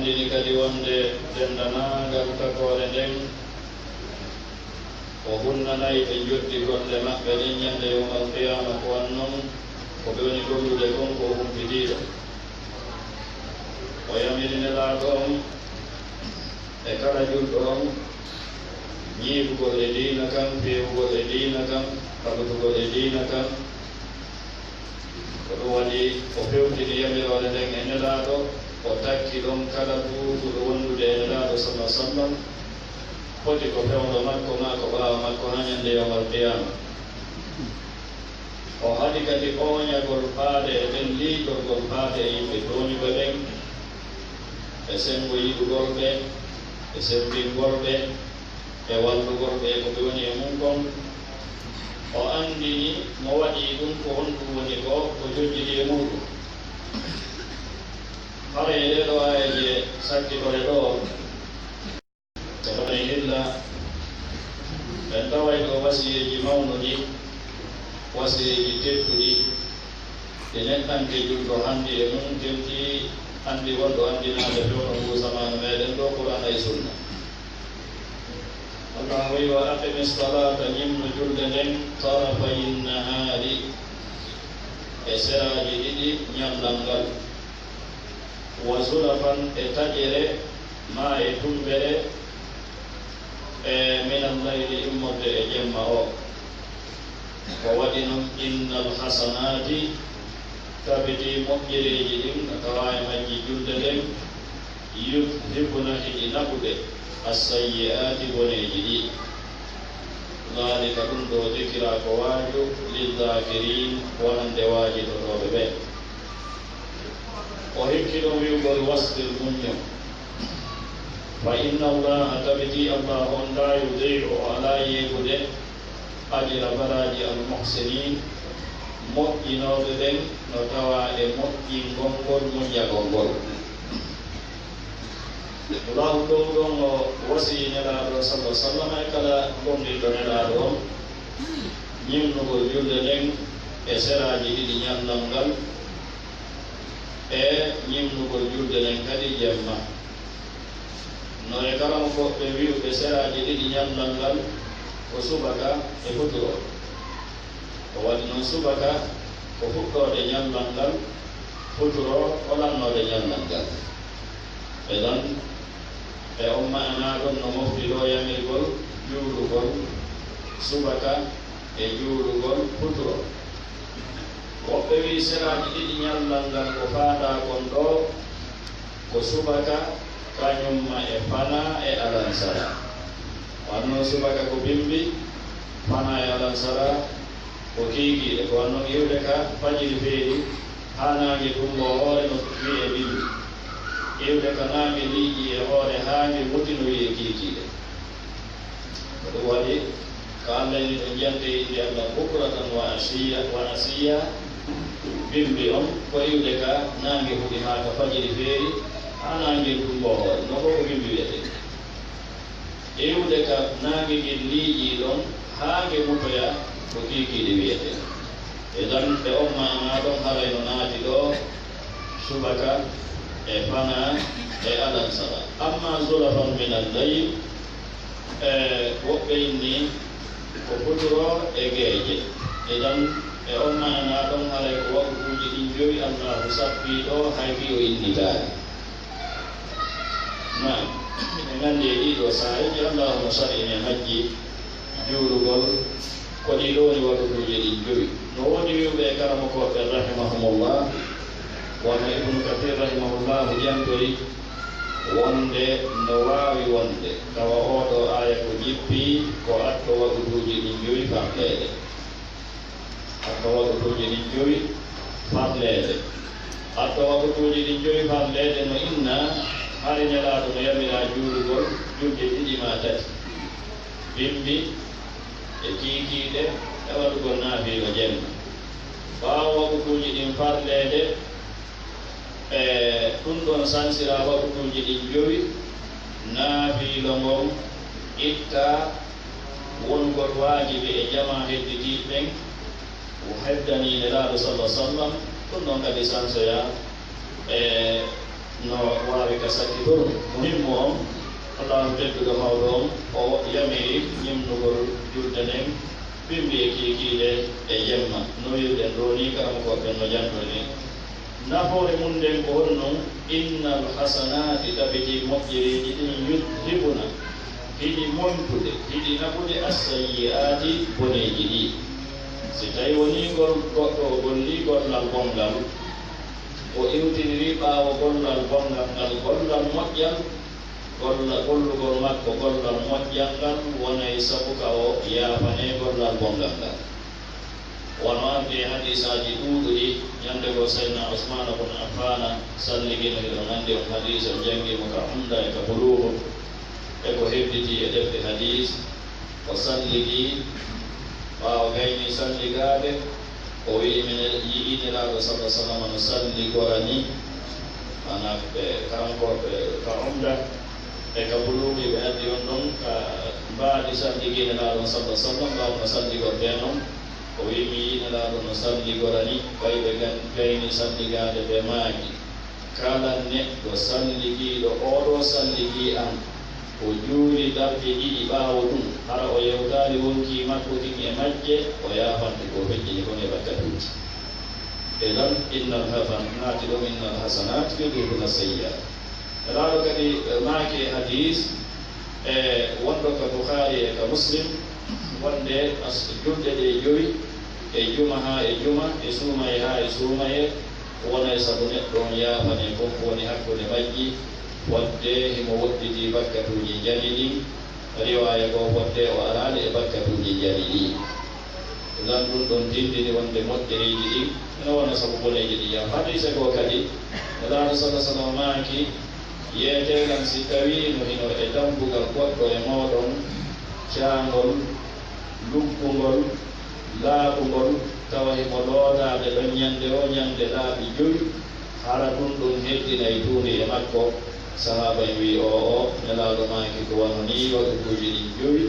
andini kadi wonde dendanagal takore nden o hunnanayi ɓe jotti golle maɓɓe ɗen ñande yowmal qiyama ko wannon ko ɓe woni gollude kon ko humpitiɗo o yamirinelaaɗo on e kala julɗo on ñiibugol e diina kam fewugol e diina kam tabutugol e diina kam ko ɗum waɗi o fewtini yamirore nden e nelaaɗo o takki ɗon kala duuɓuɗo wondude e nelaaɗo sallah sallam foti ko fewdo makko ma ko ɓaawa makko ha ñande yawmal qiyama o haɗi kadi oñagol faade e ɗen liigolgol faade e yimɓe tooñuɓe ɓen e sengo yiɗugol ɓe e sembingol ɓe e wallugol ɓe ko ɓe woni e mum kon o andini mo waɗi ɗum ko honɗum woni ko ko jojjiri e muɗum hara e ɗeɗo ayeje sakkitore ɗo e ɗone hilla ɓen taway ɗo wasiyeji mawnuɗi wasiyeji tedduɗi ɗe neɗɗanke julɗo hanndi e mum tewti anndi wonɗo anndinaade fewno ngu zamanu meɗen ɗo qur'ana e sunna Allah wi wa aqimi salata ñimno julde nden tarafayi nahari e seraji ɗiɗi ñamdal ngal wa zulafan e taƴere ma e tumbere e minal layli immorde e jemma o ko waɗi noon innal hasanati tabiti moƴƴereji ɗin no tawa e majji julde nden yudhibuna hiɗi naɓuɓe assayyi'ati boneji ɗi dhalika ɗum ɗo dikira ko waaju lildhakirin wonande waajitotoɓe ɓe o hikkiɗon wiwgol wasdir muñño fa inna allaha tabiti allah on la yudi'u o ala yeegude ajira baraji almuhsinin moƴƴinoɓe ɓen no tawa e moƴƴingol ngol moƴƴagol ngol Allahu ɗum ɗon o wasi nelaaɗo sallah sallam e kala gonɗinɗo nelaaɗo on ñimnugol julde nden e seraji ɗiɗi ñamdal ngal e ñimnugol julde nden kadi jemma no e kalam goɓɓe wiwɓe seraji ɗiɗi ñamdal ngal ko subaka e futuro o waɗi noon subaka ko fuɗɗode ñamdal ngal futuro o lannode ñamdal ngal e ɗon e on ma'ana ɗon no mofti ɗo yamirgol juulugol subaka e juulugol futuro woɓɓe wi seraji ɗiɗi ñamdal ngal ko faada kon ɗo ko subaka kañumma e fana e alansara wanno subaka ko bimbi fana e alansara ko kiikiiɗe ko wanno iwde ka fajiri feeri ha naange tumbo hoore no wi e bimbi iwde ka naange liiƴi e hoore haange mutino wi e kiikiiɗe ko ɗum waɗi ko Allah ni ɗo jante inde Allah bukratan wa asiya bimbi on ko iwde ka naange huɗi haa ka fajiri feeri ha naange tumbo hoore no fof ko bimbi wiyete iwde ka naange ngel liiƴi ɗon haange mutoya ko kiikiiɗe wiyete e dan ɓe on mana ɗon haray no naati ɗo subaka e fana e alansara amma zulafan min allayl e woɓɓe inni ko futuro e geeje e dan e on mana ɗon haray ko waktuuji ɗin joyi allahu sappi ɗo hay wi o innitaari nam e nganndi e ɗiɗo saaheji allahuma sar'ine majji juulugol ko ɗi ɗo woni waktuuji ɗin joyi no woni wiwɓe e karama koɓe rahimahumullah wono ibnu kathir rahimahullahu jantori wonde no waawi wonde tawa oɗo aya ko jippi ko atto waktuuji ɗin joyi famɗeede atto waktuuji ɗin joyi famɗeede atto waktuuji ɗin joyi famɗeede no inna hari nelaaɗo no yamira juulugol julde ɗiɗi ma tati bimbi e kiikiiɗe e waɗugol naafiilo jemma ɓaawo waktuuji ɗin farleede e ɗum ɗon sansira waktuuji ɗin joyi naafiilo ngon itta wongol waajibi e jama hedditiiɓe ɓen o heddani nelaaɗo sallah sallam ɗum ɗon kadi sansoya e no waawi ka sakkitoro muhimmu on allahu tedduɗo mawɗo on o yamiri ñimnugol julde nden ɓimɓi e kiikiiɗe e jemma no wiwɗen ɗo ni karam koɓɓen no janɗo ni nafoore mum nden ko honnon innal hasanati tabiti moƴƴereeji ɗin yudhibuna hiɗi montude hiɗi naɓude assayi'ati boneeji ɗi si tawi woni ngol goɗɗo o golli gollal bongal o iwtiniri ɓaawo gollal bongal ngal gollal moƴƴal gollugol makko gollal moƴƴal ngal wonay sabu ka o yaafane gollal bongal ngal wono arde hadisaji ɗuuɗuɗi ñande go saydna ousmane bun affana salligino hiɗo nandi on hadis o janngimo ka umda e ka buluhu e ko heɓditi e defte hadis o salligi ɓaawo gayni salligaade o wi mine yiɗiniraaɗo sala sallam no salligorani mana kankoɓe ka umda e ka bulugi ɓe addi on ɗon ka mbaadi salliginiraaɗon sala sallam ɓaaw no salligorde noon o wi mi yiɗiniraaɗo no salligorani ɓayɓe gayni salligaade ɓe maaki kala neɗɗo salligiiɗo oɗo salligi an o juuri darde ɗiɗi ɓaawo ɗum hara o yewtaali wonki makko kin e majje o yaafante ko feƴƴini kon e bakkatuuji e lan innal hasan naati ɗum innal hasanat yudhibuna sayyi'at laaɗo kadi maaki e hadis e wonɗo ka bouhari e ka muslim wonde julɗe ɗe jowi e juma haa e juma e suumaye haa e suumaye wona e sabu neɗɗo on yaafane fof woni hakkude majji wadde himo woɗɗiti bakkatuuji jali ɗin riwaya goo wodde o araali e bakkatuuji jali ɗi lan ɗum ɗon tindini wonde moƴƴereeji ɗin ene wona sabu boneeji ɗi yam hadise goo kadi laaɗo sala sallam maaki yeeteelan si tawii no hino e dambugal goɗɗo e mooɗon caangol luggungol laaɓugol tawa himo loodaade ɗon ñannde o ñannde laaɓi joyi hara ɗum ɗum heddinay tuundi e makko sahaba en wi o nelaaɗo maaki ko wano ni waɗutuuji ɗin joyi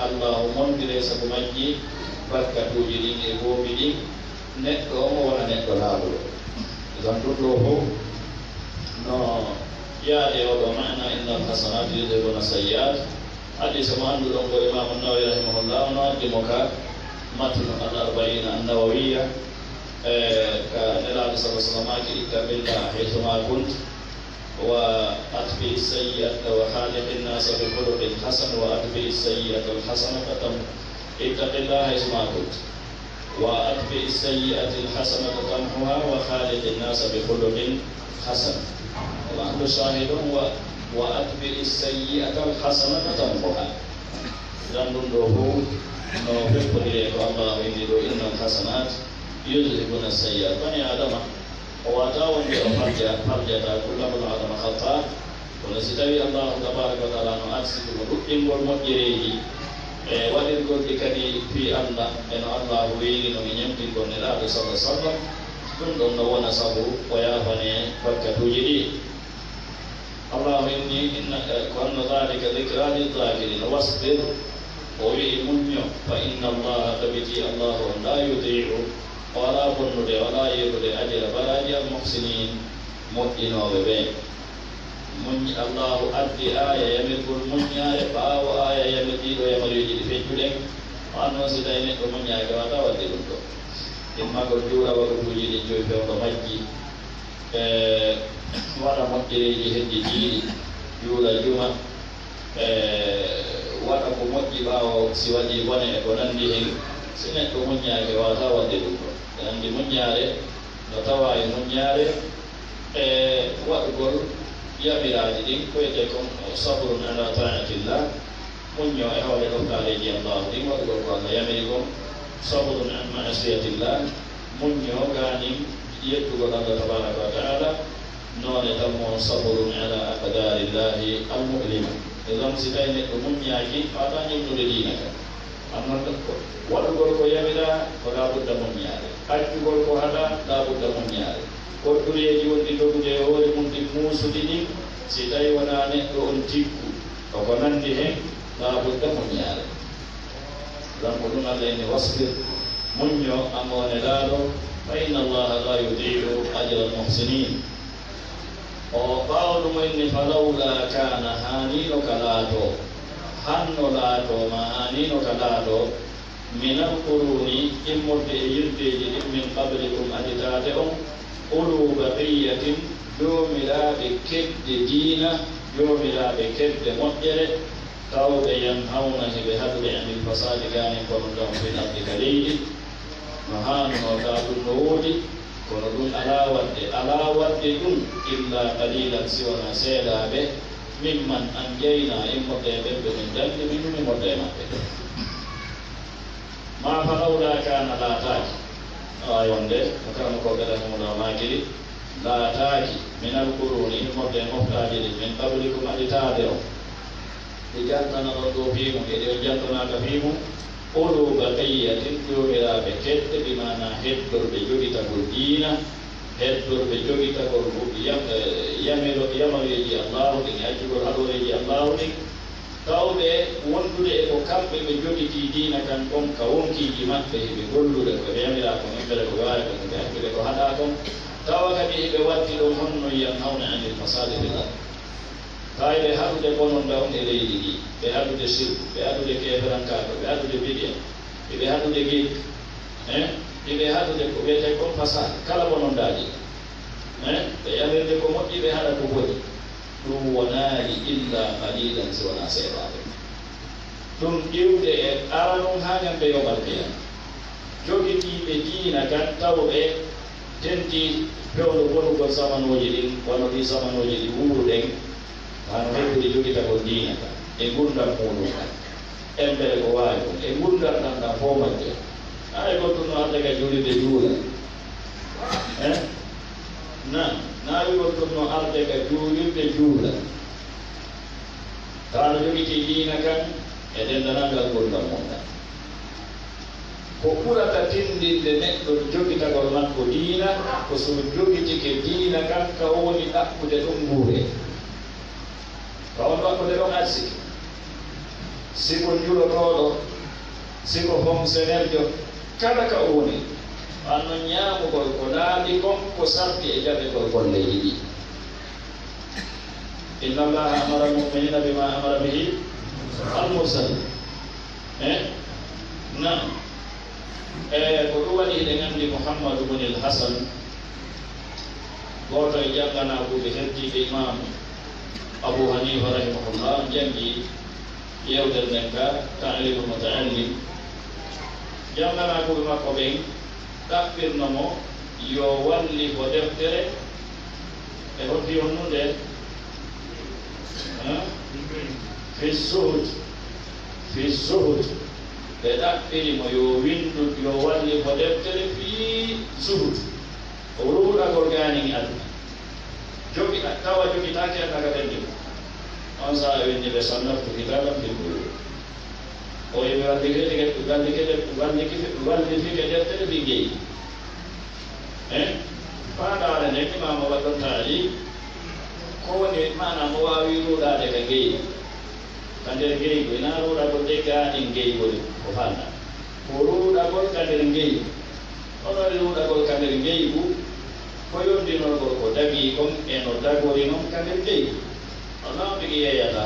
allahu mondire sabu majji bakkatuuji ɗin e boobi ɗin neɗɗo omo wona neɗɗo laaɓuɗo gam ɗum ɗo fof no yaade oɗo mana innal hasanat yudhibuna sayyi'at hadisa mo annduɗon ko imamu nawawi rahimahullah no addimo ka matnu al arba'ina annawawiya ka nelaaɗo sala sallam maaki ittaqillah haythuma kunt وأتبع السيئة وخالق الناس بخلق حسن وأتبع السيئة الحسنة اتق الله حيثما كنت وأتبع السيئة الحسنة تمحها وخالق الناس بخلق حسن والأهل شاهد وأتبع السيئة الحسنة تمحها لأنه no feppodire ko Allah indi ɗo inna alhasanat yudhibuna sayyi'at bani adama o wata wonde o farjata kullabul adama khata kono si tawi allahu tabaraka wa taala no arsitimo ɗuɗɗingol moƴƴereeji e waɗirgol ɗi kadi fi allah eno allahu weeri no mi ñamtingol nelaaɗo sala sallam ɗum ɗon no wona sabu o yaafane bakkatuuji ɗi allahu inni ko anno dhalika dhikra lidhakirina wasbir o wii muñño fa inna allaha tabiti allahu on la yudiu o ala bonnude wala yerude ajira baraji al muhsinin moƴƴinooɓe ɓe allahu addi aya yamirgol muññaare ɓaawo aya yamirɗiiɗo yamariiji ɗi feccuɗen an noon si tawi neɗɗo muññaake wata wadde ɗum ɗo immagol juura waɗutuuji ɗin joyi fewɗo majji e waɗa moƴƴereeji heddidiiɗi juula juma e waɗa ko moƴƴi ɓaawo si waɗii bone e ko nanndi hen si neɗɗo muññaake wata wadde ɗum ɗo e anndi muññaare no tawa e muññaare e waɗugol yamiraaji ɗin koyete kon sabrun ala taatillah muñño e hawle ɗoftaaleji allahu ɗin waɗugol ko allah yamiri kon sabrun an ma'asiyatillah muñño gaanin yettugol allah tabaraka wa taala noone tammo sabrun ala aqdarillahi almu'lima e donc si tawi neɗɗo muññaaki wata ñimnude diina ka annon waɗugol ko yamira ko laabudda muññaare accugol ko haɗa laabudda muññaare koddureeji wonɗi dogude e hoore mum ɗi muusuɗi ɗin si tawi wona neɗɗo on tiggu koko nanndi hen laabudda muññaare donc ɗum allah ene wasbir muñño amone laaɗo fa inna allaha la yudiu ajra almuhsinin o ɓawɗo moyne falawla kana hanino ka laato hanno laato ma hanino ka laato minal quruni immorde e yirdeji ɗin min qablikum aditade on ulu baqiyatin jomiraɓe kedde diina jomiraɓe kedde moƴƴere tawɓe yanhawna heɓe haɗude anil fasadi gani kono ɗon fin ardi ka leydi no hannoga ɗum no woodi kono ɗum ala wadde ɗum illa qalilan siwona seeɗaɓe mimman an jeyna immorde ɓeɓɓe min dalde min ɗum immorde e maɓɓe ma falawla kana laataki ay wonde no karano ko ɓeɗanemuɗo makiri laataki minal quruni immorde moftaji ɗi min qablikum aɗitade o ɗi jantanaɗon ɗo fiimu eɗi o jantanaka fiimu ulu baqiyatin jomiraɓe kedde bimana heddorɓe jogitagol diina heddorɓe jogitagol yamareji allahu ɗin accugol haɗoreji allahu ɗin tawɓe wondude e ko kamɓe ɓe jogiti diina kan ɗon ka wonkiji maɓɓe heɓe gollude koɓe yamira kon yimɓere ko wawi kon ɓe hakkude ko haɗa kon tawa kadi heɓe watti ɗon honno yanhawna anil fasade fil ard tawi ɓe haɗude bononda on e leydi ɗi ɓe haɗude sirku ɓe haɗude keferankaɗo ɓe haɗude biɗe eɓe haɗude geek eɓe haɗude ko wiyete kon fasade kala bonondaji ɓe yamirde ko moƴƴi ɓe haɗa ko boni ɗum wonaali illa qalilan si wona seeɗaɓe ɗum ƴiwde e aranum ha ñande yoɓal qiyama jogitiɓe diina kan tawɓe tenti pewɗo bonugol samanuji ɗin wono ɗi samanuji ɗi wuuruɗen hano heɓude jogitagol diina kan e gurdam muɗum kan embere ko wawi ɗum e gurdam ɗam ɗam fo majje ay gottuno arde ka julide juula nan naawi gottuno arde ka juulirde juula taano jogiti diina kan e dendanangal gurdam mum kan ko ɓurata tindinde neɗɗo jogitagol makko diina ko so jogitike diina kan ka woni ɗaɓɓude ɗum nguure ka on ɗaɓɓude ɗon arsiki siko julotoɗo siko fonctionnaire jo kala ka woni anno ñaamugol ko laaɓi kon ko sarti e jaɓegol golleji ɗi inna allaha amara almuminina bima amara bihi almursalin nam ko ɗum waɗi eɗen anndi mouhammadou bonil hasan gooto e jannganaɓuɓe heddiɓe imam abou hanifa rahimahullah janngi yewtere nden ka ta'limu mutaallim jannganaɓuɓe makko ɓen ɗaɓɓirnomo yo walli ko deftere e hoddi on nu nden fi zuhud ɓe ɗaɓɓirimo yo windu yo walli ko deftere fii zuhud o ruuɗagol gaani aduna jogi tawa jogitaake annaka ɓenndi on saa winndi ɓe sannaftu kitaban fil buyut o yeɓe wallifike deftere fi geyi faandaare nden imama waɗɗon taali ko woni mana mo waawi ruuɗaade ka geyi ka nder geyi ko ina ruuɗagol de gaaɗin geyi woni ko faanda ko ruuɗagol ka nder geyi ono ruuɗagol ka nder geyi bu ko yondinolgol ko dagii kon e no dagori noon ka nder geyi ono mbigi yeyata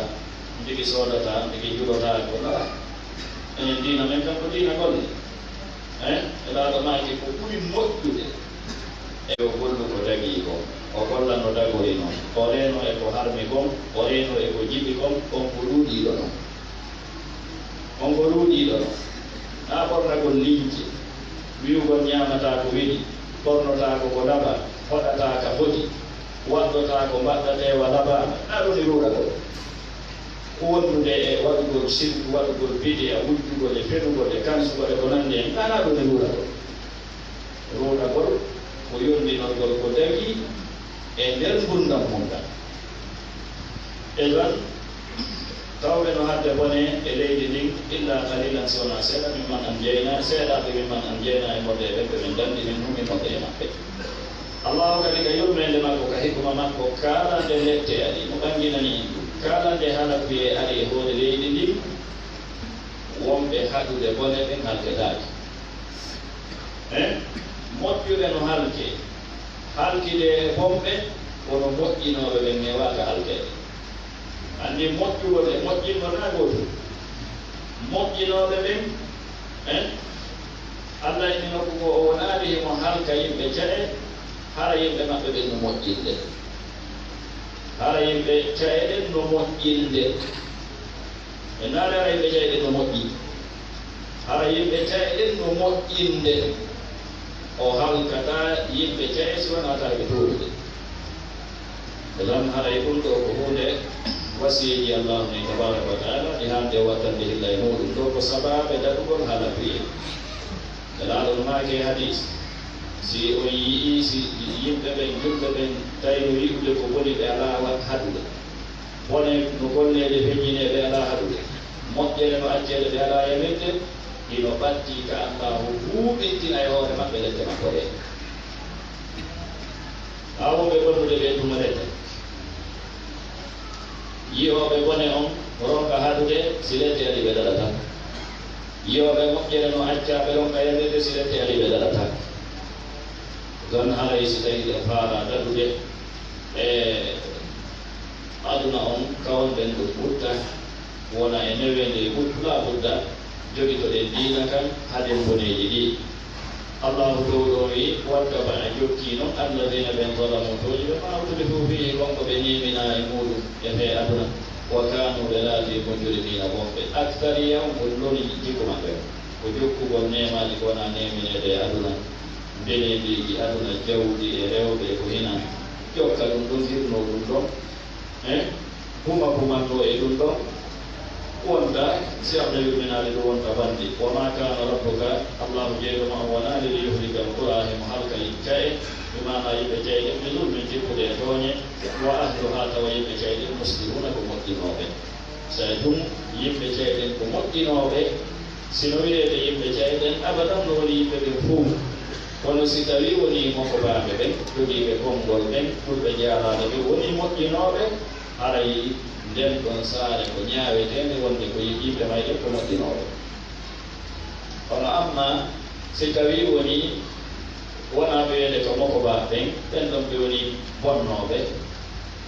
mbigi soodata mbigi julotaa ko ɗa enen diina men kam ko diina golle elaaɗo maaki ko ɓuri moƴƴude e o gollu ko dagii kon o gollan no dagori noon o reeno e ko harmi kon o reeno e ko jiɗi kon on ko ruuɗiiɗo noon on ko ruuɗiiɗo noon naa ɓornagol liñce wi'ugol ñaamataa ko weɗi ɓornotaako ko laɓa hoɗataa ka foti waɗɗotaa ko mbaɗɗateewa laɓaama naa ɗoni ruuɗagol wondude e waɗugol sirku waɗugol bidi a wujjugol e fenugol e kansugol e ko nanndi en ɗana ɗum e ruuɗagol ko yondinolgol ko dagi e nder gurdam mum tan e ɗon tawɓe no hadde bone e leydi ndin illa qalilan si wona seeɗa mimman an jeyna seeɗaɓe mimman an jeyna e modde ɓe ɓe min danndi min humi modde e maɓɓe allahu kadi ka yurmede makko ka hikma makko kalande lette aɗi mo ɓanginani en ɗum kalande haala kuye ari e hoore leydi ndin wonɓe haɗude bone ɓen halkedaaki moƴƴuɓe no halkide e bomɓe wono moƴƴinooɓe ɓen heewaaka halkeede anndi moƴƴuwol e moƴƴinno naa gootum moƴƴinooɓe ɓen Allah ini nokku ko o wonaali himo halka yimɓe caɗe hara yimɓe maɓɓe ɓen no moƴƴinde hara yimɓe caɗeɗen no moƴƴinde e naare hara yimɓe caɗeɗen no moƴƴi hara yimɓe caɗeɗen no moƴƴinde o halkata yimɓe caɗe si wonata ɓe tuurude elan haray ɗum ɗo ko hunde wasiyeji allahu ni tabaraka wa taala ɗi hande wattande hilla e muɗum ɗo ko sababe daɗugol haala priye elaɗon maake hadis si on yii si yimɓe ɓen julɓe ɓen tawino yiɗude ko boni ɓe ala haɗude bone no golleɗe feññineɓe ala haɗude moƴƴere no accede ɓe ala yamirde hino ɓatti ka allahu huuɓintina e hoore maɓɓe ledde makko ɗe awoɓe bonnude ɓe tuma ledde yiyoɓe bone on ronka haɗude si ledde ali ɓe daɗata yiyoɓe moƴƴere no accaɓe ronka yamirde si ledde ali ɓe daɗata don haray si tawi ɗe faala daɗude e aduna on kawonɗen ɗo ɓutta wona e newende ɓuttula ɓudda jogitoɗe diina kan haɗen boneji ɗi allahu towɗo wi wattaba a jokki noon alladina ɓen zalamu toji ɓe mawtulifu fihi konko ɓe nimina e muɗum e fe aduna wa kanu ɓe laati mujrimina bonɓe actaria on ko loni jikku maɓɓe ko jokkugol nemaji ko wona neminede e aduna mbeneɗiji aduna jawdi e rewɓe ko hina jokka ɗum ɗon hirno ɗum ɗon huma humanto e ɗum ɗon wonta si abda yuminade ɗum wonta bandi wa ma kana rabbuka allahu jeeɗoma on wonani li yuhlika alqura himo halka caye bimana yimɓe cayɗen ɓe zulmin jippude e tooñe wa ahluha tawa yimɓe cayɗen muslimuna ko moƴƴinoɓe sa ɗum yimɓe cayɗen ko moƴƴinoɓe sino wiyede yimɓe cayɗen abadan no woni yimɓe ɓen fuu kono si tawi woni mokobaɓe ɓen jogiiɓe konngol ɓen ɓurɓe jaaraɗe ɓe woni moƴƴinoɓe haray nden ɗon saare ko ñaawetende wonde ko yimɓe mayɗen ko moƴƴinoɓe kono amma si tawi woni wona ɓeede ko mokobaɓe ɓen ɓen ɗon ɓe woni bonnoɓe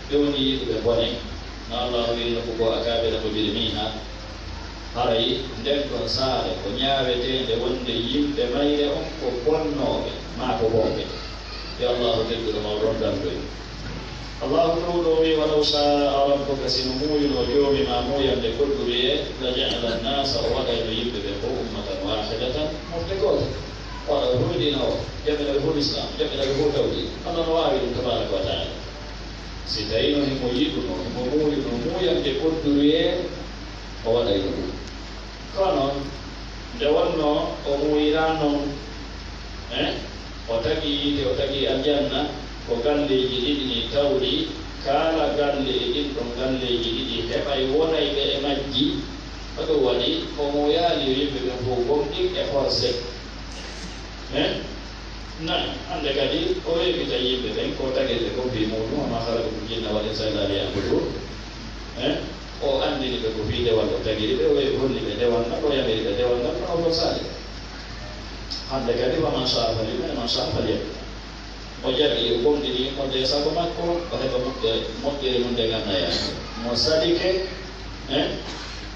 ɓe woni yiɗuɓe bone no allah wino ko go akabira mujrimina haray nden ɗon saare ko ñaawetende wonde yimɓe mayre on ko bonnoɓe ma ko bonɓe yo allahu tedduɗo maw rondandoy allahu towɗo wi walaw saa rabbuka sino muuyuno joomi ma muuyande kodɗuri e la jala nnasa o waɗayno yimɓe ɓe fo ummatan wahidatan mofte gooto waɗa hulɗina o jaɓeɗaɓe hul islam jaɓeɗaɓe fo tawɗi allah no waawi ɗum tabaraka wa taala si tawino himo yiɗuno himo muuyuno muuyande kodɗuri e o waɗayno ɗum kono nde wonno o muuyira noon o tagi yite o tagi aljanna ko galleji ɗiɗi ni tawɗi kala galle e ɗin ɗon galleji ɗiɗi heɓay wonayɓe e majji aɗum waɗi omo yaali yo yimɓe ɓen fof gomɗi e forcé nayi hande kadi o weɓita yimɓe ɓen ko tagirɓe ko fi muɗum ama halaɓe ko jinna waɗe saydali yankotour o andini ɓe ko fi dewal o tagiri ɓe o weɓi holli ɓe dewal ngal o yamiri ɓe dewal ngal no oto sali hande kadi waman safali men man safali o jaɓi o gomɗini modde sago makko o heɓa moƴƴere mum nde ganndaya mo sadike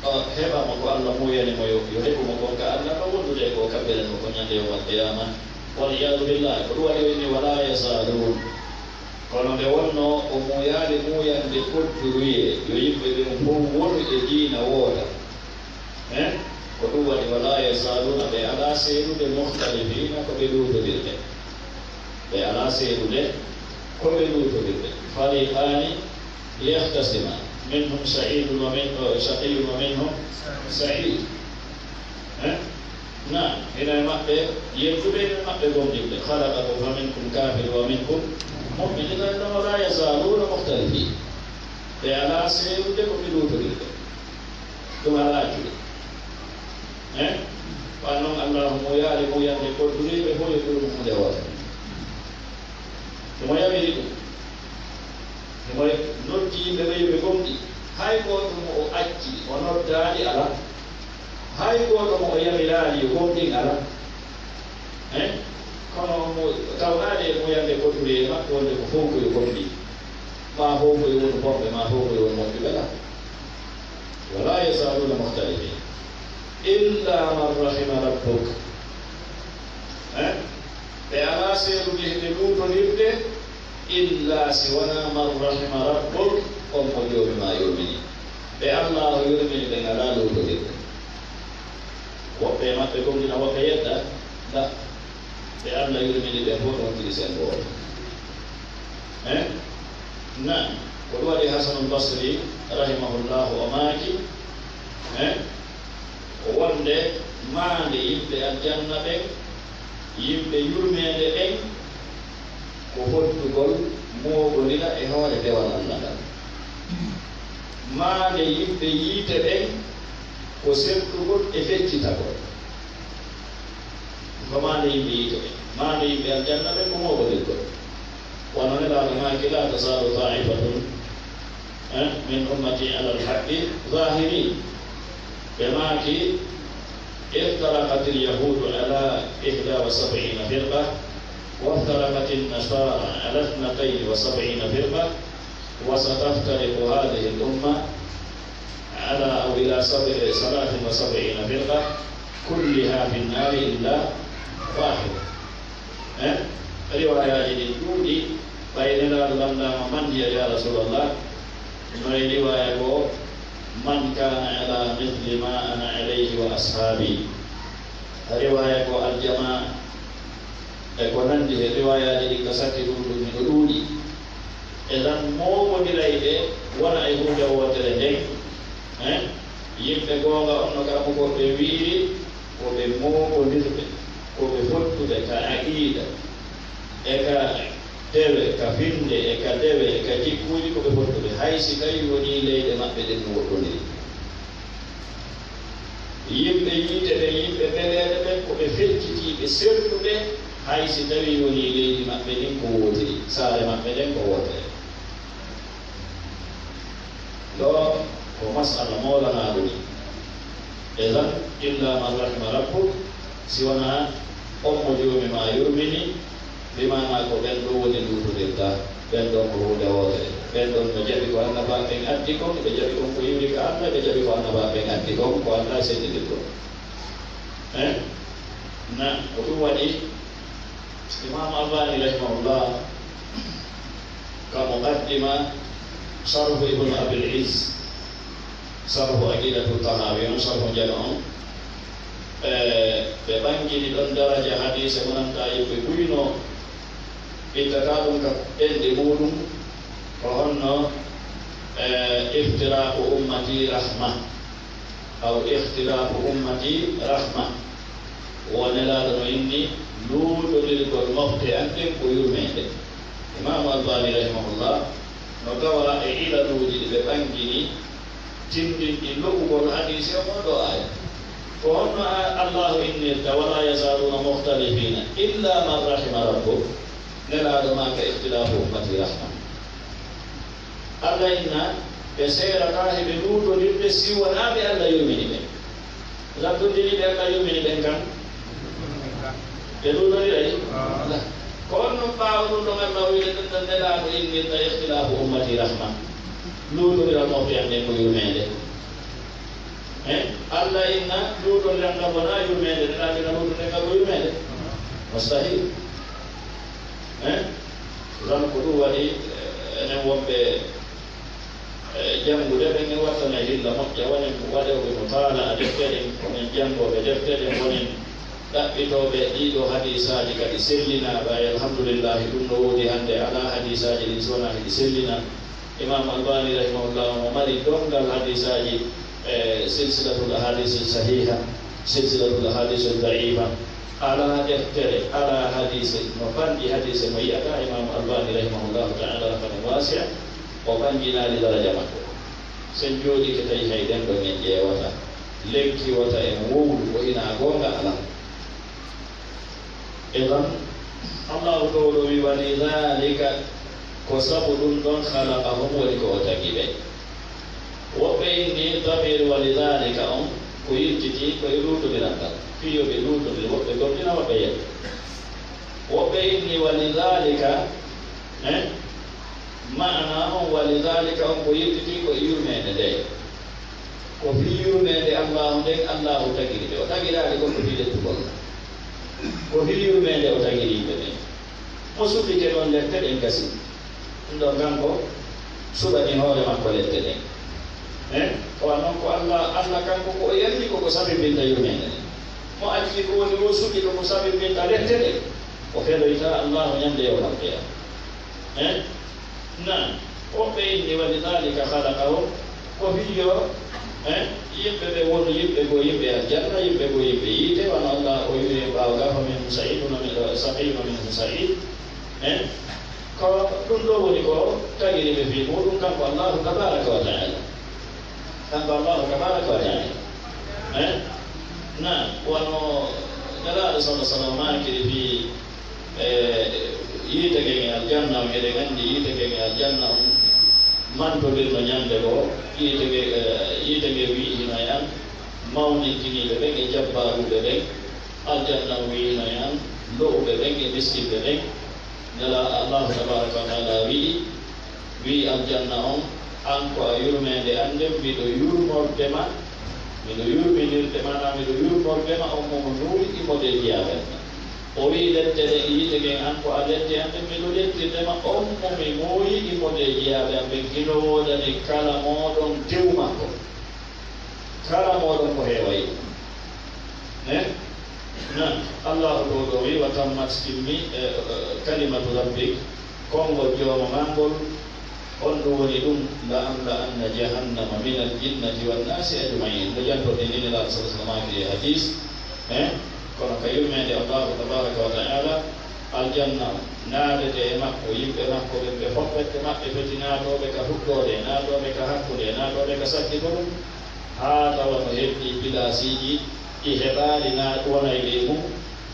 o heɓamo ko allah muyanimo yo heɓumo kon ka allah no wondude ko kaɓɓireno ko ñande yowmal qiyama waliyadu billah ko ɗum waɗi wini wala yasalun kono nde wonno o muyaali muyande kodduruye yo yimɓe ɓen fof wonu e diina woota ko ɗum waɗi wala yasaluna ɓe ala seenude muhtalifina ko ɓe ɗuutodirde ɓe ala seenude ko ɓe ɗuutodirde fariqani yahtasima minhum saidun wa shaqiyun wa minhum said na ina maɓɓe yettuɓe ene maɓɓe gomɗiɓɓe halakakum fa minkum kafir wa minkum mu'min idan ɗon wala yasaluna muhtalifin ɓe ala seenude ko ɓe ɗuutodirde ɗum ala accude wa noon allahu mo yaari mo yande kodduriɓe fof yo ɗum hunde woota mo yamiri ɗum mo noddi yimɓe ɓe yoɓe gomɗi hay gooto mo o acci o noddaali ala hay gooto mo o yamiraali yo gomɗin ala kono mo tawnaade e muyande kodduri e maɓɓe wonde ko fof koyo gomɗi ما هو يقول بومب ما هو يقول مقبلة ولا يزالون مختلفين إلا من رحم ربك بألا سيرجه للوط نبدأ إلا سوانا من رحم ربك أم اليوم ما يؤمنين بألا يؤمن لنا لوط نبدأ وبما تقوم لنا وكيدا لا بألا يؤمن بأبوه وانتلسان بوه نعم والوالي حسن البصري رحمه الله وماكي wonde maande yimɓe aljanna ɓen yimɓe yurmede ɓen ko hoddugol moɓodira e hoore dewal Allah ngal maande yimɓe yiite ɓen ko sertugol e feccitagol ko maande yimɓe yiite ɓen maande yimɓe aljanna ɓen ko moɓodirgol wono nelaɗo maki la tasalu ta'ifatun min ummati ala alhaqqi zahirin بماكي افترقت اليهود على 71 فرقة وافترقت النصارى على 72 فرقة وستفترق هذه الأمة على أو إلى 73 فرقة كلها في النار إلا واحد رواية الجودي بيننا لنا من هي يا رسول الله رواية من كان على مثل ما أنا عليه وأصحابي رواية الجماعة نندي رواية لكساتي من الأولي إذن مو مدلائي وانا يهود وتلدين yimɓe goonga onno kala ko ɓe wiiri ko ɓe moɓodirɓe ko ɓe fottude ka aqida e ka dewe ka finde e ka dewe e ka jikkuuji ko ɓe fottude hay si tawi woni leyɗe maɓɓe ɗen no woɗɗoniri yimɓe yiite ɓe yimɓe beleeɗe ɓen ko ɓe feccitiiɓe sertuɓe hay si tawi woni leydi maɓɓe ɗin ko wootiri saare maɓɓe ɗen ko wootere ɗo ko masala moolana ɗumi idan illa man rahima rabbuk si wona on mo joomi ma yurmini bimana ko ɓen ɗo woni lutodirta ɓen ɗon ko hunde wootere ɓen ɗon ɓe jaɓi ko annaba ɓen addi kon ɓe jaɓi kon ko yiwri ka Allah ɓe jaɓi ko annaba ɓen addi kon ko Allah sendidir kon na ko ɗum waɗi imam Albani rahimahullah ka muqaddima sharhu ibn Abil Izz sharhu aqidatu tahawi on sharhu jana on ɓe ɓangini ɗon daraja hadise wonanta yimɓe ɓuyno ittata ɗum ka ɓenɗe muɗum ko honno iftiraku ummati rahma aw iftiraku ummati rahma wonelaɗo no inni luuɗodirgol mofte anden ko yurmede imamu Albani rahimahullah no gawa e ilaluuji ɗi ɓe ɓangini tindinɗi loɓugol hadise o ɗo aya ko honno allahu innirta wala yazaluna mukhtalifina illa man rahima rabbuk nelaɗo ma ka ihtilafu ummati rahma Allah inna ɓe seerata heɓe luuɗodirɓe si wonaɓe Allah yurmini ɓen labdodiri ɓe Allah yurmini ɓen kam ɓe luuɗodiray ko honno ɓaawa ɗum ɗon Allah wiide ɗum ɗon nelaɗo innirta ihtilafu ummati rahma luuɗodira mofte an ɗen ko yurmede Allah inna luuɗodiran kam wona yurmede nelaɗina luuɗoden kam ko yurmede mustahil ran ko ɗum waɗi enen wonɓe janngude ɓen en wattana hilla moƴƴa wonen waɗewɓe mo taala a defteɗen wonen janngoɓe defteɗen wonen ɗaɓɓitoɓe ɗiɗo hadisaji kadi sellina ɓay alhamdulillahi ɗum no woodi hannde ala hadisaji ɗin sowona heɗi sellina imam Albani rahimahullah mo mari dongal hadisaji silsilatul ahadis sahiha silsilatul ahadis daifa ala deftere ala hadise no banɗi hadise mo yiyata imam Albani rahimahullahu taala rahmatan wasi'a o ɓanginaali daraja makko sen jooɗi ke tawi hay ɗen ɗon en ƴeewata lenki wata en wowlu ko ina goonga ala idan allahu towɗo wi walidhalika ko sabu ɗum ɗon halaqahum woni ko o tagi ɓe woɓɓe inni damir walidhalika on ko yirtiti koye luutodiran ngal fiyoɓe luutodir woɓɓe gomdina woɓɓe yet woɓɓe inni walidhalika maana on walidhalika on ko yirtiti ko yurmede nde ko fi yurmede allahu nden allahu tagiri ɓe o tagiraɗe gonko fiɗettugol ko fi yurmede o tagiriɓe ɓe mo suɓike ɗon lette ɗen gasi ɗum ɗo kanko suɓani hoore makko lette ɗen owa noon ko allah kanko ko o yalli koko sabimbinta yurmede ɗen mo acci ko woni o suɓi koko sabimbinta lette ɗen o feloyta allahu ñande yowmal qiyama nan woɓɓe inni walidhalika halakahum ko fiyo yimɓe ɓe won yimɓe go yimɓe aljanna yimɓe go yimɓe yiite wano allah o wiri ɓawga fa minhum saiduna saqiyuna minhum said ko ɗum ɗo woni ko tagiri ɓe fi muɗum kanko allahu tabaraka wa taala na wano nelaɗo sallah sallam makiri fi yiitege nge aljanna o eɗen anndi yiitege nge aljanna on mantodirno ñande goo yiitege wi'ino yan mawnintiniɓe ɓen e jabbaruɓe ɓen aljanna o wi'ino yan lo'uɓe ɓen e miskilɓe ɓen nela allahu tabaraka wa taala wi aljanna on an ko a yurmede anden miɗo yurmordema miɗo yurminirde mana miɗo yurmordema on momo nuuri imode jiyaɓen o wi lette ɗe yiitegen an ko a lette an ɓen miɗo lettirdema on momi mooyi immode jiyaɓe an ɓen hino woodani kala moɗon tew makko kala moɗon ko heewayi nan allahu ɗo ɗo wi wa tammat timmi kalimatu rabbik konngol jooma mangol on ɗum woni ɗum la anna jahannama min al jinnati wannasi ajmain no jantoɗe niniraɗo sa sallamaki e hadis kono ka yurmede allahu tabaraka wa taala aljanna naadete e makko yimɓe makko ɓe hoɓɓette maɓɓe feti naatoɓe ka huɗɗode naatoɓe ka hakkude naatoɓe ka sakkitoɗum haa tawa no heɓɗi pilasiji ɗi heɓaali wonay ley mum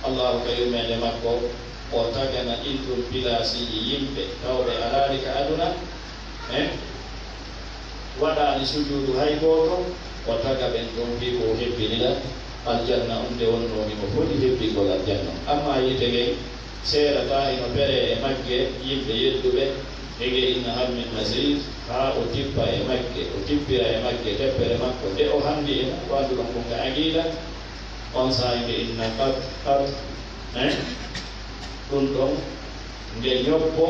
allahu ka yurmede makko o tagana ɗin ɗum pilasiji yimɓe tawɓe alaari ka aduna waɗaani sujudu hay gooto o taga ɓen ɗon mbi ko hebbinila aljanna umde wonnoni mo foti hebbingol aljanna amma yitegen seerata ino pere e magge yimɓe yedduɓe ege inna hal min masid haa o tippa e magge o tippira e magge teppere makko nde o hanndi e mum wanduɗon ko nga aqida on saange inna qad ɗum ɗon nde ñobbo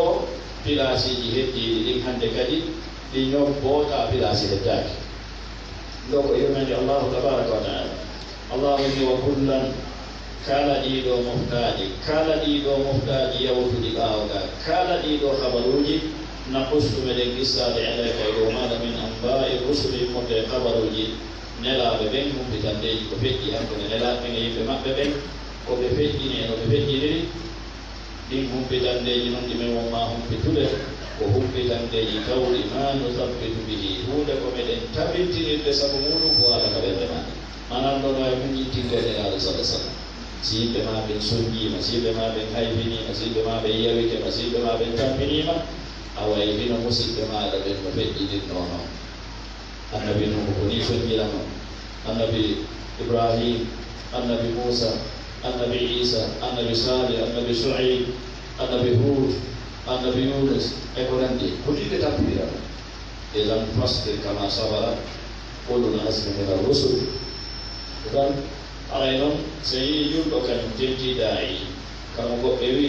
pilasiji heddiɗi ɗin hannde kadi ɗi ñobbota pilasi heddaki ɗo ko yurmede allahu tabaraka wa taala allahu ni wa kullan kala ɗiɗo moftaji yawtuɗi ɓaawga kala ɗiɗo habaruji naqustu meɗen qissade alayka e dow maɗa min ambai rusuli mode habaruji nelaɓe ɓen humpitandeji ko feƴƴi hankkone nelaɓe ɓen e yimɓe maɓɓe ɓen koɓe feƴƴini e noɓe feƴƴiniri ɗin humpitandeji noon ɗimen wonma humpitude ko humpitandeji tawɗi ma nusabbitu bihi hunde ko meɗen tabintinirde sabu muɗum ko ala ka ɓerde maɗe manan ɗo no e muñittindeɗe alah sallah sallam si yimɓe ma ɓen soñjima si yimɓe ma ɓen hayfinima si yimɓe ma ɓen yawitema si yimɓe ma ɓen tampinima a way hino musidɓe maɗa ɓen no feƴƴinirno noon annabi nuhu ko ni soñjirano annabi ibrahim annabi moussa annabi isa annabi salih annabi shuaib annabi hud annabi yunus e ko nandi ko ɗiɓe tampirano idan fasbir kama sabara ulul azmi min ar-rusul tan aray noon so yii yumɗo kañum tentiɗayi kamo goɓɓe wi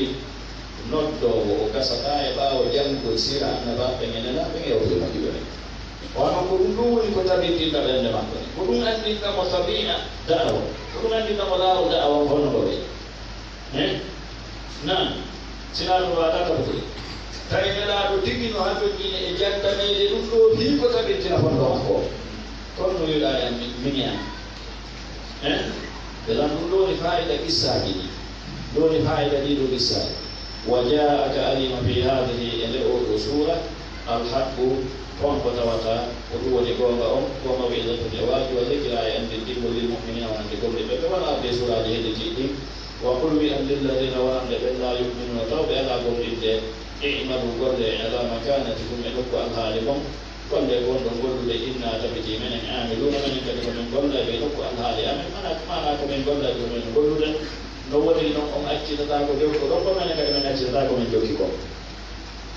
noddowo o gasata e ɓaawo janngol sira annabaɓe ngenena ɓe yewtema juɓere wano ko ɗum ɗum woni ko tabintinta ɓernde makko ni ko ɗum anndintamo tabia da'awa ko ɗum anndintamo laawol da'awa honnoɗo ɓe nan sina ɗum waɗa tabude tawi nelaaɗo tigi no hajoƴƴine e jantaneede ɗum ɗo fii ko tabintina honɗo makko kono no wiɗa en mini an belan ɗum ɗo woni fayida qissaji ɗi ɗo woni fayida ɗiɗo qissaji wa jaaka alima fi hadihi e nde oɗo sura alhaqqu on ko tawata ko ɗum woni gonga on gonga wi'etatude waaji wa zikra e anndinɗingol lil muminina wonande gomɗe ɓe wona ɓe suraji hedditi ɗin wa qul wi an lilladina wonande ɓen la yuminuna taw ɓe ala gomɗinde imalu golle ala makanatikum e nokku alhaali mon golle gonɗon gollude inna tabiti menen amiluna menen kadi komin golla ɓe nokku alhaali amen mana komin golla ɗi komin gollude no woni noon on accitata ko dewko ɗon ko menen kadi min accitata komin jokki ko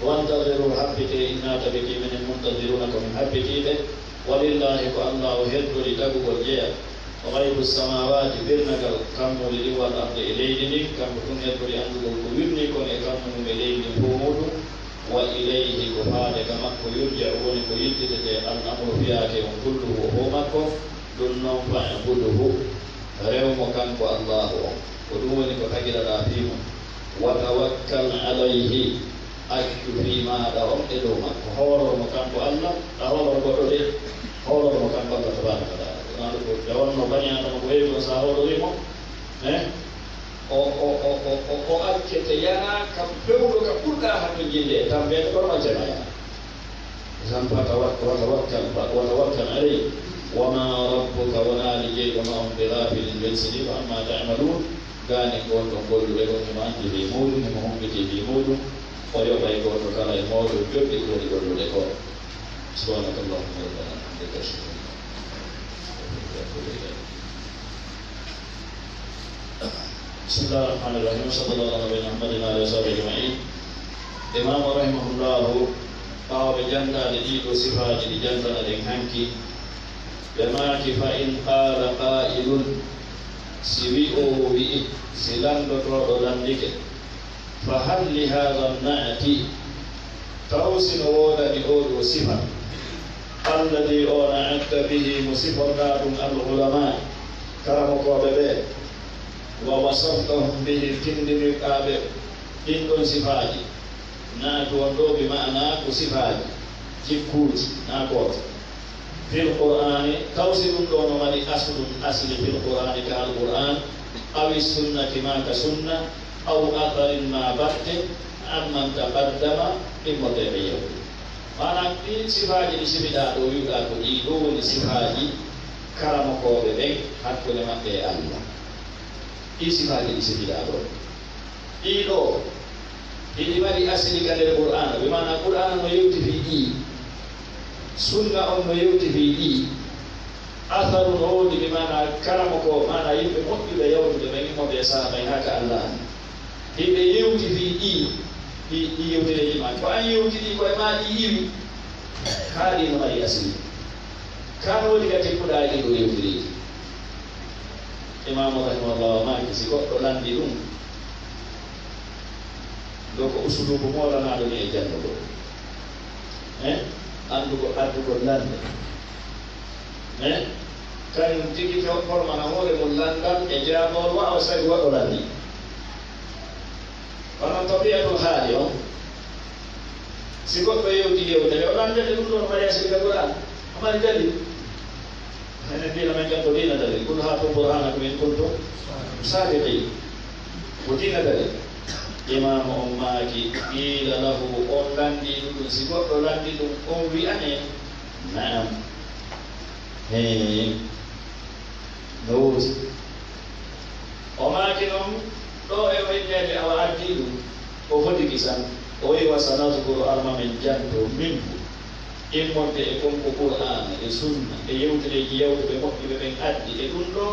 وانتظروا حبتي إنا تبكي من المنتظرونكم من حبتي به ولله الله هدو لتبو والجيع وغيب السماوات برنك كم ولي والأرض إليه كم كن هدو لأنه ويبني كن كم إليه فومود وإليه كفاد كما يرجعون ويجدد الأمر فيها كيوم كله وهمكم دنهم فاعبده ريوم كنك الله ودونك فكر رافيم وتوكل عليه أكتو فيما لهم إلوما وحور مكانك الله أحور بطولي حور مكانك الله تبارك وتعالى جوان بني آدم ويب وساهور لهم o akkete yana kam pewɗo ka ɓurɗa hakko jinde tan ɓeɗo ɓorma janaya tan watawakkal alay wama rabbuka wonani jeyɗoma on ɓe lafilin ɓen sidi ko amma tamalun gani gonɗo golluɓe ɗon imo andi ɓe muɗum imo humbiti ɓi muɗum o yoɓay goto kala e mawɗo joɗɗi woni gollude ko subhanaka allahumma rabbana hamdika ashhadu an la ilaha illa anta بسم الله الرحمن الرحيم صلى الله عليه محمد وعلى اله اجمعين امام رحمه الله قال بجنة لديك صفات لجنة لنهنك بماك فإن قال قائل سويئو بئ سلام بطرق لندك فهل لهذا النعت توسن وولا بأول صفة الذي أنعت به مصفرات العلماء كرمك وببه ووصفتهم به تندم قابل إنكم صفاتي ناتو وندو بمعنى صفاتي جكوت ناكوت في القرآن توصل دون مالي أصل في القرآن كالقرآن أو السنة ما كسنة أو أثر ما بات أمن تقدم إمتبيه mana ɗin sifaji ɗi simiɗa ɗo wi'uɗa ko ɗi ɗo woni sifaji karamokoɓe ɓen hakkude maɓɓe e Allah ɗi sifaji ɗi simiɗa ɗo ɗiɗo ɗiɗi mari asili ka nder qur'ana ɓe mana qur'ana no yewti fi ɗi sunna on no yewti fi ɗi atharu no wodi ɓe mana karamoko mana yimɓe moƴƴuɓe yawtude ɓen immoɓe e sahaba en haka Allah ɗiɓe yewti fi ɗi ɗi yewtireji ma ko an yewtiri koye ma ɗi yiwi haaɗi no mari asili kan woni ka tekkuɗa ɗi ɗo yewtireji imamu rahimahullah maki si goɗɗo landi ɗum ɗo ko usulubu molanaɗo ni e janno ɗo andugo lande kañum tigi formana hoore mum landal e jamol wawa sagi waɗo landi onon tabiatul haali on si goɗɗo yewti yewtere o landede ɗum ɗon mari asili ka qur'an amari dalil enen dina men jam ko dina dalil kul hatu burhanakum in kuntum sadiqin ko dina dalil imam on maaki qila lahu on landi ɗum si goɗɗo landi ɗum on wi'ane naam no wuti o maaki noon ɗo e wayñede awa addi ɗum o foti kisan o wi wa sanadkuru arma men janto minhu immonde e konko qur'ana e sunna e yewtereji yawtuɓe moƴƴuɓe ɓen addi e ɗum ɗo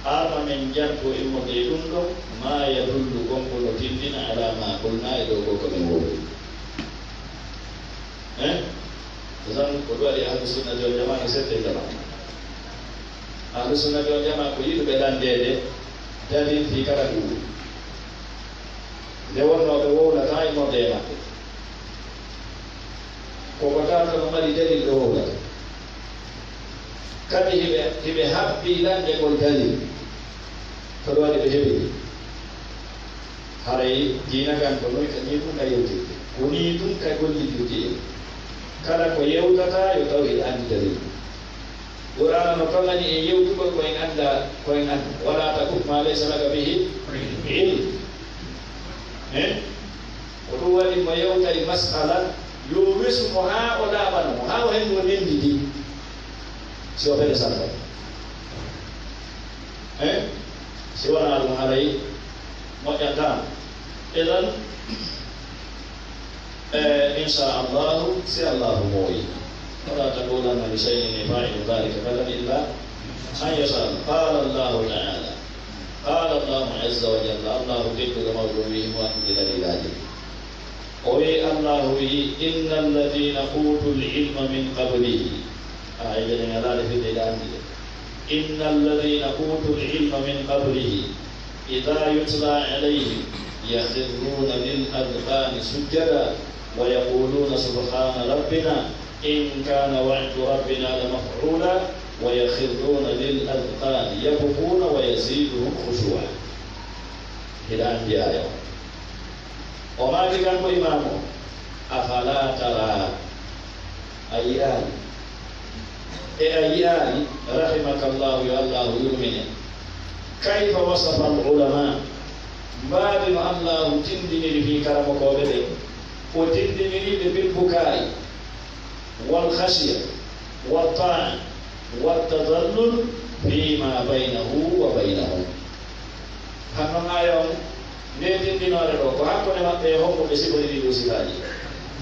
arma men janto immonde e ɗum ɗo ma yadullu gonko no tindina ala ma qulna e ɗo ko komin wowi tan ko ɗo waɗi ahlu sunnati wal jamaa e sedde jama ahlu sunnati wal jamaa ko yiɗuɓe landede dalil fi kala ɗuuɗi nde wonnoɓe wowlata e nodde e maɓɓe koko tawta no mari dalil ɗo wowlata kadi hiɓe habbi lande ngol dalil ko ɗo waɗi ɓe heɓiri haray diina kan ko noy kani ɗum ka yewtirde woni ɗum ka gollitirde en kala ko yewtata yo taw hiɗa andi dalil qur'ana no tawani e yewtugol koyen anda wala takuf ma laysa laka bihi ilm ko ɗum waɗi mo yewtari masala yo wesumo ha o laaɓanmo ha o henno nendidi si o fede sarfa si wona ɗum haray moƴƴata idan inchallahu si allahu mooyi ولا تقولن لشيء فاعل ذلك غدا الا ان يشاء قال الله تعالى قال الله عز وجل الله جل موضوعه واحد دليلاته وي الله إن الذين أوتوا العلم من قبله جلنا لا في الإعلان إن الذين أوتوا العلم من قبله إذا يتلى عليهم يخرون للأذقان سجدا ويقولون سبحان ربنا إن كان وعد ربنا لمفعولا ويخرون للأذقان يبكون ويزيدهم خشوعا إلى أنبياء وما كان إمامه أفلا ترى أيان أيان رحمك الله يا الله يؤمن كيف وصف العلماء بعد ما الله تندني في كرمك وبدأ وتندني بالبكاء والخشية والطاعة والتذلل فيما بينه وبينهم هنما يوم نيتين دينار روكو هكذا ما بيهم بسيبوا لي دوسيبالي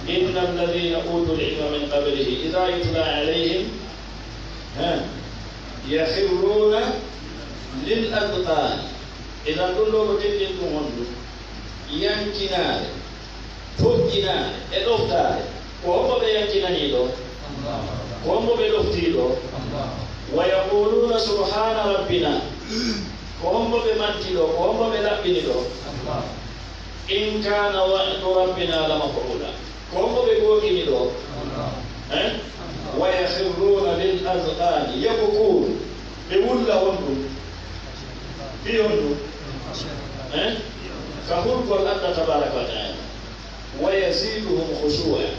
إن الذين أوتوا العلم من قبله إذا يتلى عليهم يخرون للأذقان إذا كلهم تندين تهندو ينكنار تجنار الأفتار وهم بينكنانيدو وهم بلفتيدو ويقولون سبحان ربنا وهم بمنتيدو وهم بلابينيدو إن كان وعد ربنا لمفعولا وهم بقوكينيدو ويخرون للأذقان يبكون بولا هندو في هندو كخلق الأرض تبارك وتعالى ويزيدهم خشوعا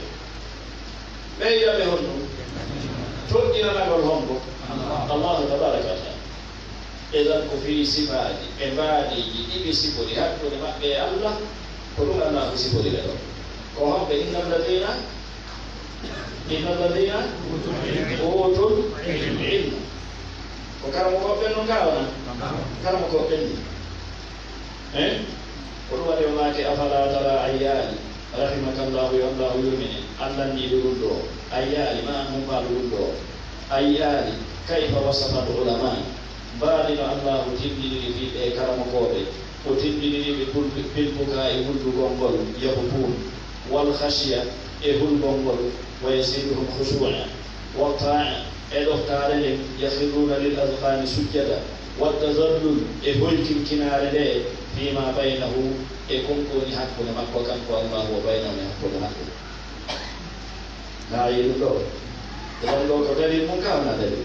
بين بهندو تؤدينا نقول هندو الله تبارك وتعالى إذا في صفات عبادي إبي سيبولي حتى لما بي الله كلنا الله سيبولي له وهم إن الذين أوتوا العلم وكرموا قبل نكاونا كرموا قبل قلوا اليومات أفلا ترى عيالي رحمك الله يا الله يؤمن أنني لولو عيالي ما هم بالولو عيالي كيف وصف العلماء بارد الله تبني في كرم قوبي وتبني بالبكاء والبغنبل يبكون والخشية البغنبل ويزيدهم خشوعا والطاعة الأختار يخرون للأذقان سجدا والتذلل إهلك الكنار له فيما بينه يكون كوني حق لمك وكان الله وبينه حق لمك لا يلو إذا لو كدليل منكرنا دليل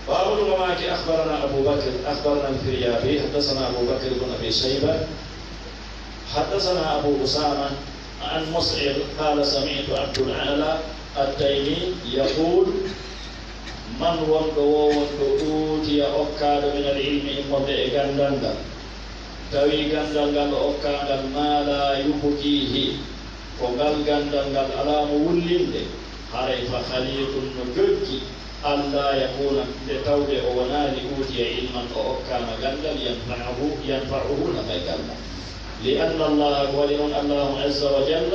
وأول ما أخبرنا أبو بكر أخبرنا الفريابي حدثنا أبو بكر بن أبي شيبة حدثنا أبو أسامة عن مصعب قال سمعت عبد العالى التيمي يقول من وندو أوتي أكاد من العلم إما بإغانداندا تاوي غاندانغال أكاد ما لا يبكيه وغال غاندانغال ألام ولinde haray fa khaliyatun nujji alla yakuna letawde o wonani utiya ilman o okkama gandal yanfa'uhu nafa gandal لأن الله ولمن الله عز وجل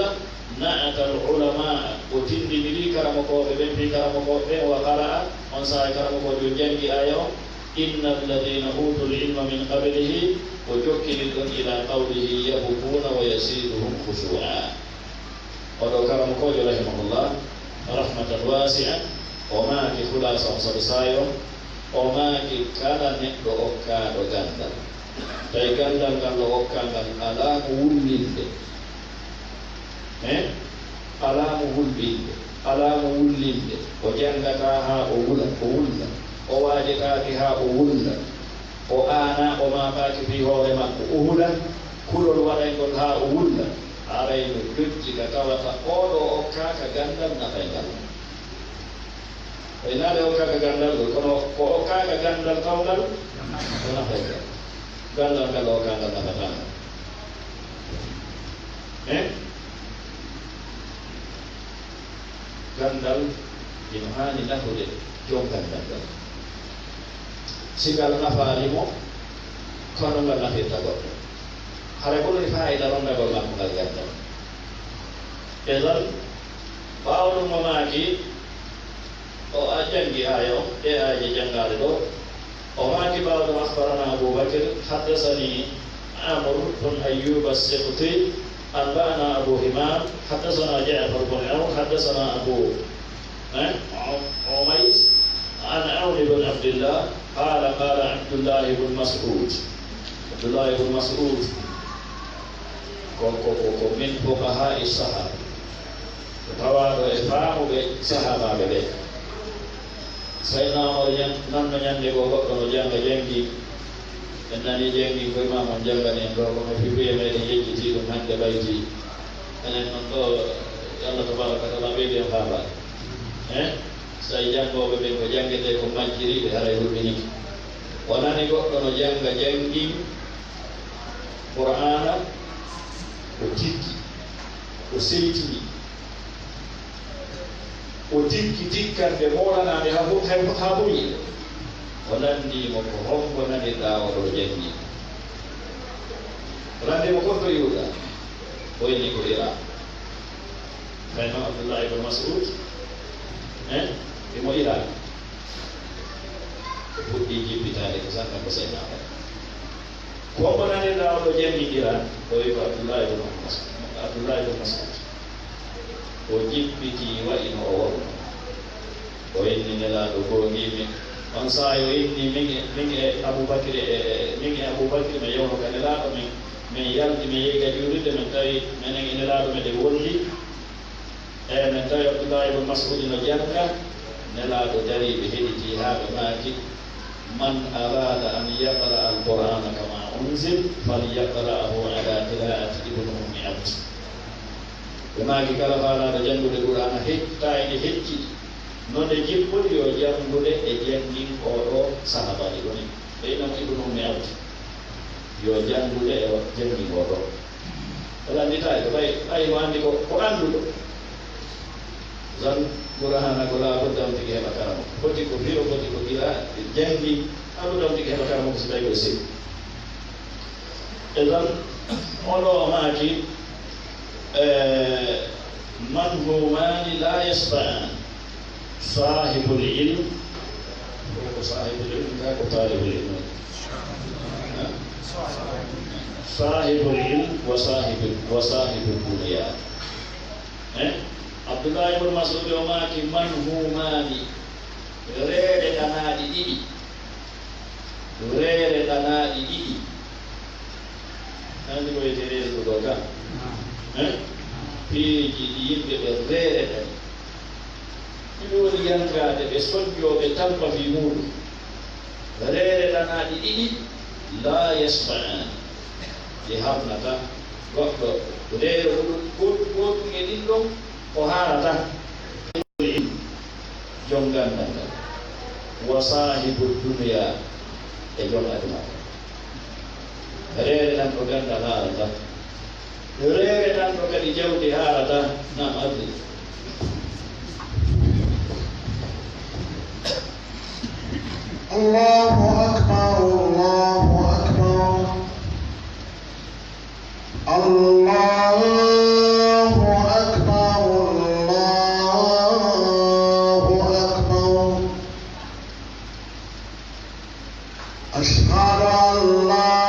نعت العلماء وتندمري كرمكو بن في كرمكو وقرأ من ساي كرمكو جنجي آية إن الذين أوتوا العلم من قبله وجكل إلى قوله يبكون ويزيدهم خشوعا ولو كرمكو رحمه الله رحمة واسعة وما كي خلاصة وصبصايو وما كي كان نقل أكاد وغندل tay gandal ngal o okkangal alamu wullinde alamu wullinde o jangata ha o wulla o wajetaaki ha o wulla o ana o maɓaaki fi hoore makko o hula kulol waɗaygol ha o wulla arayno dojji ka tawata oɗo okkaka gandal nafay ngal naɗe okkaka gandal gol kono ko okkaka gandal kawgal o nafay ngal gandal ngal o kangal nafatama gandal ino hani nafude jon gandal ngal sigal nafaarimo kono ngal nafirta goɗɗo hara ɓuri fayida rondagol makko ngal gandal edan ɓawɗum momaki o a jangi ayo e aje jangade ɗo وما بعض أخبرنا أبو بكر حدثني عمرو بن أيوب السقطي أنبأنا أبو همام حدثنا جعفر بن عون حدثنا أبو عميس عن عون بن عبد الله قال قال عبد الله بن مسعود من فقهاء الصحابة tawaɗo e faamuɓe sahabaɓe ɓe sayna Umar nanno ñande go goɗɗo no janga jangi en nani jangi koye mamon jangani en ɗo kono fibriye meɗen yejjiti ɗum hande ɓayti enen noon ɗo Allah tabaraka taala ɓeydi en faabade so tawi jangoɓe ɓe ko jangete ko majjiriɓe haray hulɓiniki wonani goɗɗo no janga jangi Qur'ana o tikki o seytini o tikki tikkande molanade ha ɓuyi o nandimo ko honko nani ɗawaɗo jangi o nandimo konto yiwɗa o inni ko Iran kayno Abdullah ibn Mas'ud imo Iran o fuɗɗi jippitade ko sanna ko saynaɓe ko honko nani ɗawaɗo jangi Iran o wi ko Abdullah ibn Mas'ud o jippiti wa'ino o worno o inni nelaɗo gongimi on saaha o inni min e Aboubacry mi yewno ka nelaɗo min yaldi mi yehi ka juulirde min tawi minen e nelaɗo meɗe wolli min tawi Abdullah ibn Mas'ud no janga nelaɗo dari ɓe heɗiti ha ɓe maaki man arada an yaqra al-Qur'ana kama unzil falyaqra'ahu ala qira'ati ibn ummi abd ɓe maaki kala faalaɗo janngude Qur'ana hettayde hecci nonde jippodi yo janngude e janngin oɗo sahabaji ɗoni ɓeynam ibnu ummi abd yo janngude e janngin oɗo wala anditayi ko ɓay mo anndi ko annduɗo zan Qur'ana ko laabudda on tigi heɓa karamo foti ko firo foti ko gila janngin aɓuda on tigi heɓa karamo ko so tawi ko sewi e zan oɗo maaki manhumani la yasba'an sahibul ilm ko sahibul ilm ka ko talibul ilm sahibul ilm wa sahibul bunyan Abdullah ibn Mas'ud o maaki manhumani reere ɗanaɗi ɗiɗi andi ko wiyete reedu ɗo kam piiji ɗi yimɓe ɓe reere ɗani ɗiɗi woni yankade ɓe soñjoɓe tampa fi muɗum reere ɗanaɗi ɗiɗi la yasma'an ɗi hamnata goɗɗo reere goɗɗum e ɗin ɗon o haarata jom gandal ngal wa sahibu duniya e jom aduna reere tan ko gandal haarata reere tan ɗo kadi jawdi haarata nam ardi Allahu akbar Allahu akbar Allahu akbar Allahu akbar ashhadu an la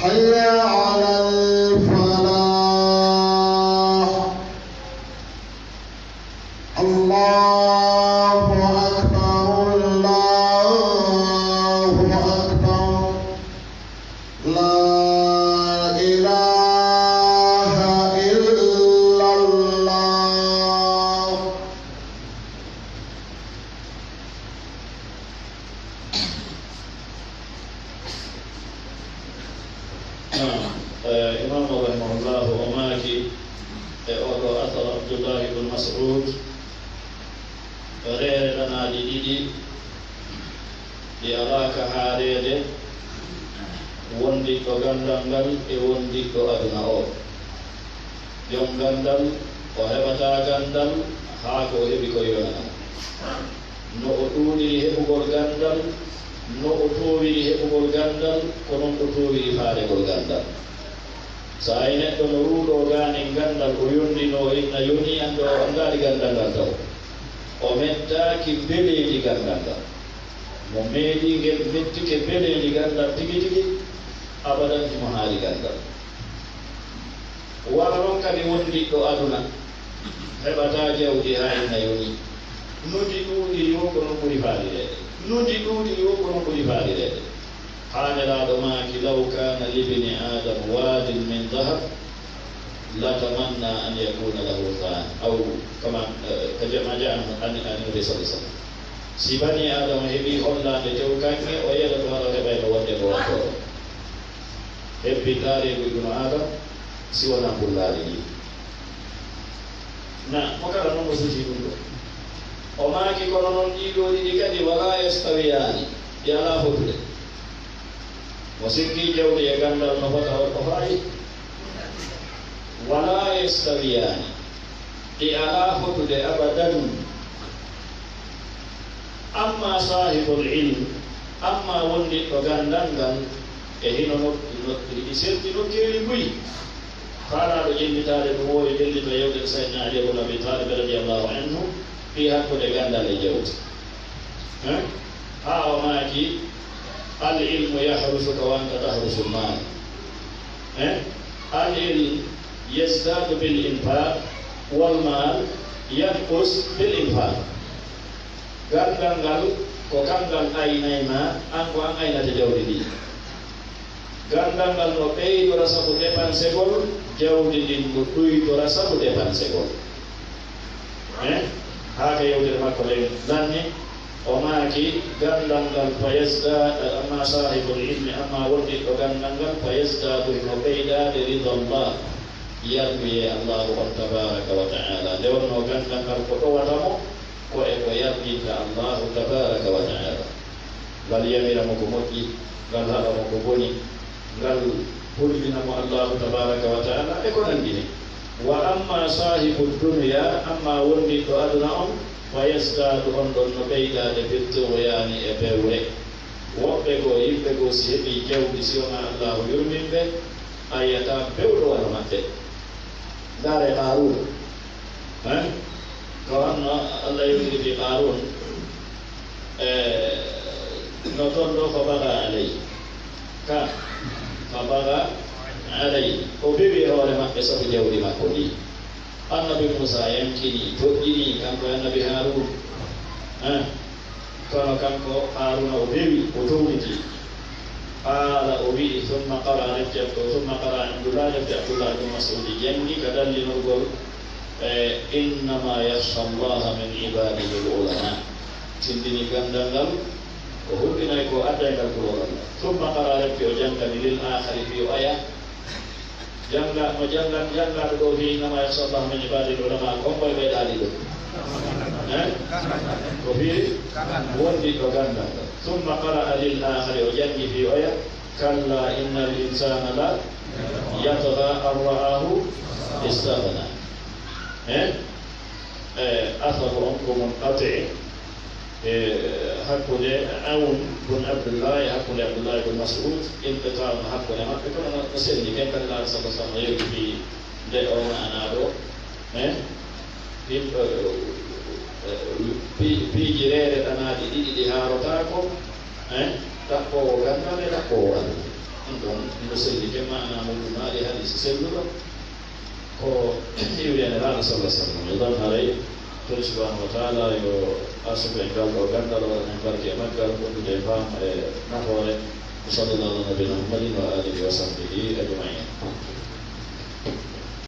حي على الفلاح الله أكبر الله أكبر لا إله إلا الله Mas'ud reere ɗanaaɗi ɗiɗi ɗi alaaka haareede wondiɗɗo gandal ngal e wondiɗɗo aduna o. Jom gandal o heɓataa gandal haa ko o heɓi ko yonana no o ɗuuɗiri heɓugol gandal, no o toowiri heɓugol gandal, ko noon o toowiri faaregol gandal. So a yi neɗɗo no ruuɗoo gaanin gandal o yondinoo inna yoni annde o anndaari gandal ngal taw o mettaaki beleedi gandal ngal. mo meeɗi ngel mettike beleedi gandal tigi tigi abadan mo haali gandal. wala noon kadi wondiɗɗo aduna heɓataa jawdi haa inna yoni nodi ɗuuɗiri wo ko noon ɓuri faalireede, nodi ɗuuɗiri wo ko noon ɓuri faalireede. haanelaaɗo maaki law kana libni adam waadin min dahab latamanna an yakuna lahu than aw kama ma jaa an nabi sallallahu alaihi wasallam. si bani adama heɓi hollande tew kanŋe o yeɗa to haɗo heɓay no wonde ko wattoro hebbitaare ibnu adam si wona bullaari ni na mo kala noon mo suti ɗum ɗo o maaki kono noon ɗiɗo ɗiɗi kadi wala yastawiyani ɗi ala fotude. mo sikki jawdi e gandal no fota o faayi wala yastawiyani ɗi ala fotude abadan. amma sahibul ilm, amma wondiɗɗo gandal ngal e hino ɗi serti nokkeeli mbuyi. faalaɗo ƴellitaade ɗum wowi ƴellito yewtere sayyidina Ali ibn Abi Talib radiyallahu anhu fi hakkude gandal e jawdi. haa o maaki al ilmu yahrusuka wa anta tahrusu lmal. al ilm yazdadu bil infaq wal mal yanqus bil infaq. gandal ngal ko kangal aynayma an ko an aynata jawdi ndi. gandal ngal no ɓeydora sabu dépense gol, jawdi ndin no ɗuytora sabu dépense gol. haa ka yewtere makko len lanni o maaki gandal ngal fa yasdad amma sahibul ilmi, amma wondiɗɗo gandal ngal fa yasdadu no ɓeydaade ridallah, yarduye allahu on tabaraka wa taala. nde wonno gandal ngal ko ɗowatamo ko e ko yardinta allahu tabaraka wa taala. ngal yamiramo ko moƴƴi, ngal haɗamo ko boni, ngal hulɓinamo allahu tabaraka wa taala e ko nandini. wa amma sahibu dunya, amma wondiɗɗo aduna on fa yasdadu on ɗon no ɓeydaade bittoyani e bewre. woɓɓe goo yimɓe goo si heɓi jawdi si wona allahu yurminɓe a yiyata bewɗo wano maɓɓe. ndaare Qarun ko wanno allah yewtiri fi Qarun no toon ɗo fa baga alay ka fa baga alay o bewi hoore maɓɓe sabu jawdi makko ndi. annabi Musa yankini toƴƴini kanko annabi Harun kono kanko Haruna o bewi o towniti. qaala o wi'i thumma qara Abdullah defte Abdullah ibn Mas'ud jangi ka dallinorgol innama yakhsha allaha min ibadihi l-ulama. tindini gandal ngal ko hulɓinay ko addayngal kulolal ngal. thumma qara defte o jangani lil akhari fi o aya janga mo jangaɗo ɗo fi innama yakhsha allaha min ibadihi l-ulama komboye ɓeyɗaali ɗum ko fi wondiɗɗo gandal ngal. thumma qara lil akhari o jangi fi oya kalla inna l insana la yatgha an ra'ahu istaghna. atharu on ko munqati hakkude Awn bun Abdullah hakkude Abdullah ibn Mas'ud inqita'u hakkude maɓɓe kono no selli ken kadi laaɗo sallah sallam yewti fi nde on ana ɗo piijireere ɗanaaɗi ɗiɗi ɗi haarotaako ɗaɓɓowo gandal e ɗaɓɓowo aduna. ɗum ɗon no selli ke mana muɗum maaɗi hadisi selluɗo ko iwrene laaɗo sallah sallam yo ɗon haray toon subhanahu wa taala yo asuɓe en galɗo gandal waɗa men barke e maggal gonɗude e faam e nafoore. sallallahu ala nabina muhammadin wa alihi wa sahbihi ajmain.